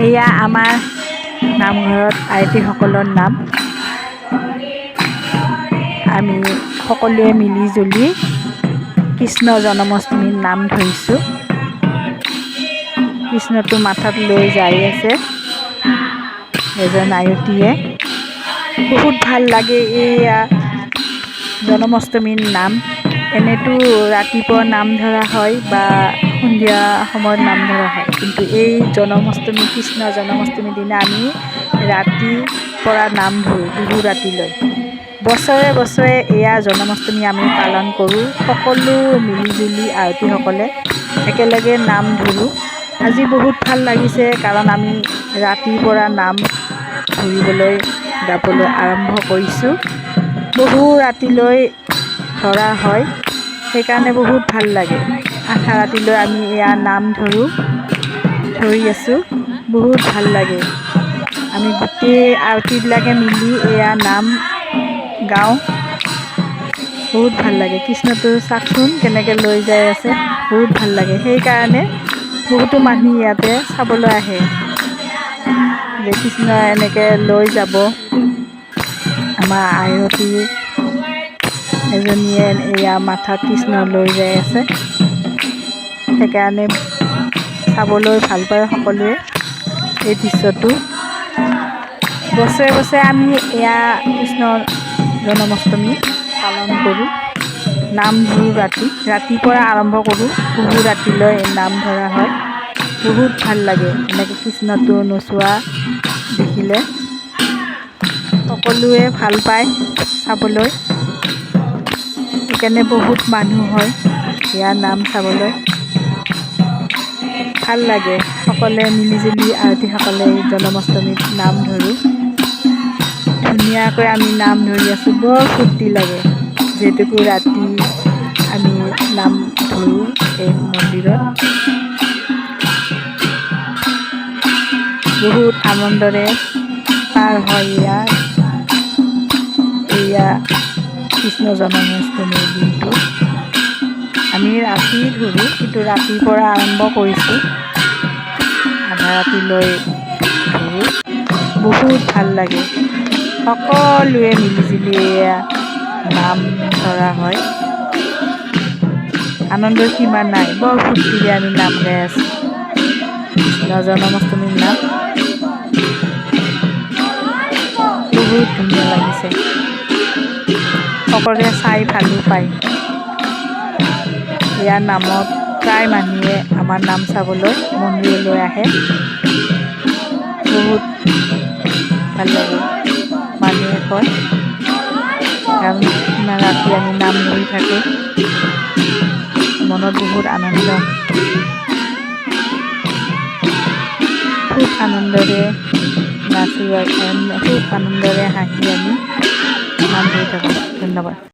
এয়া আমাৰ নামঘৰত আয়তীসকলৰ নাম। আমি সকলোৱে মিলি জুলি কৃষ্ণ জন্মাষ্টমীৰ নাম ধৰিছোঁ। কৃষ্ণটো মাথাত লৈ যাই আছে এজন আয়তীয়ে। বহুত ভাল লাগে এয়া জন্মাষ্টমীৰ নাম। এনেতো ৰাতিপুৱা নাম ধৰা হয় বা সন্ধিয়া সময়ত নাম ধৰা হয়, কিন্তু এই জন্মাষ্টমী কৃষ্ণ জন্মাষ্টমীৰ দিনা আমি ৰাতিৰ পৰা নাম ধৰোঁ, বিহু ৰাতিলৈ। বছৰে বছৰে এয়া জন্মাষ্টমী আমি পালন কৰোঁ, সকলো মিলিজুলি আয়তীসকলে একেলগে নাম ধৰোঁ। আজি বহুত ভাল লাগিছে, কাৰণ আমি ৰাতিৰ পৰা নাম ধৰিবলৈ গাবলৈ আৰম্ভ কৰিছোঁ। বহু ৰাতিলৈ ধৰা হয়, সেইকাৰণে বহুত ভাল লাগে। আধা ৰাতিলৈ আমি এয়া নাম ধৰি আছোঁ, বহুত ভাল লাগে। আমি গোটেই আয়তীবিলাকে মিলি এয়া নাম গাওঁ, বহুত ভাল লাগে। কৃষ্ণটো চাওকচোন কেনেকৈ লৈ যাই আছে, বহুত ভাল লাগে। সেইকাৰণে বহুতো মানুহ ইয়াতে চাবলৈ আহে যে কৃষ্ণ এনেকৈ লৈ যাব। আমাৰ আয়তী এজনীয়ে এয়া মাথাত কৃষ্ণ লৈ যাই আছে, সেইকাৰণে চাবলৈ ভাল পায় সকলোৱে এই দৃশ্যটো। বছৰে বছৰে আমি এয়া কৃষ্ণ জন্মাষ্টমী পালন কৰোঁ, নাম ধৰোঁ। ৰাতিৰ পৰা আৰম্ভ কৰোঁ, বহু ৰাতিলৈ নাম ধৰা হয়। বহুত ভাল লাগে এনেকৈ কৃষ্ণটো নচোৱা দেখিলে। সকলোৱে ভাল পায় চাবলৈ, সেইকাৰণে বহুত মানুহ হয় এয়া নাম চাবলৈ। ভাল লাগে সকলোৱে মিলিজুলি আয়তীসকলে জন্মাষ্টমীত নাম ধৰোঁ। ধুনীয়াকৈ আমি নাম ধৰি আছোঁ, বৰ ফূৰ্তি লাগে। যিহেতুকে ৰাতি আমি নাম ধৰোঁ এই মন্দিৰত, বহুত আনন্দৰে পাৰ হয় এয়া কৃষ্ণ জন্মাষ্টমীৰ দিনটো। আমি ৰাতি ধৰোঁ, কিন্তু ৰাতিৰ পৰা আৰম্ভ কৰিছোঁ, আধা ৰাতিলৈ ধৰোঁ। বহুত ভাল লাগে, সকলোৱে মিলিজুলি এয়া নাম ধৰা হয়। আনন্দৰ সীমা নাই, বৰ ফূৰ্তিৰে আমি নাম গাই আছোঁ কৃষ্ণ জন্মাষ্টমীৰ নাম। বহুত ধুনীয়া লাগিছে, সকলোৱে চাই ভালো পায়। ইয়াৰ নামত প্ৰায় মানুহে আমাৰ নাম চাবলৈ মন্দিৰলৈ আহে, বহুত ভাল লাগে। মানুহে কয়, কাৰণ ইমান ৰাতি আমি নাম ধৰি থাকোঁ, মনত বহুত আনন্দ। খুব আনন্দৰে নাচি, খুব আনন্দৰে হাঁহি আমি নাম ধৰি থাকোঁ। ধন্যবাদ।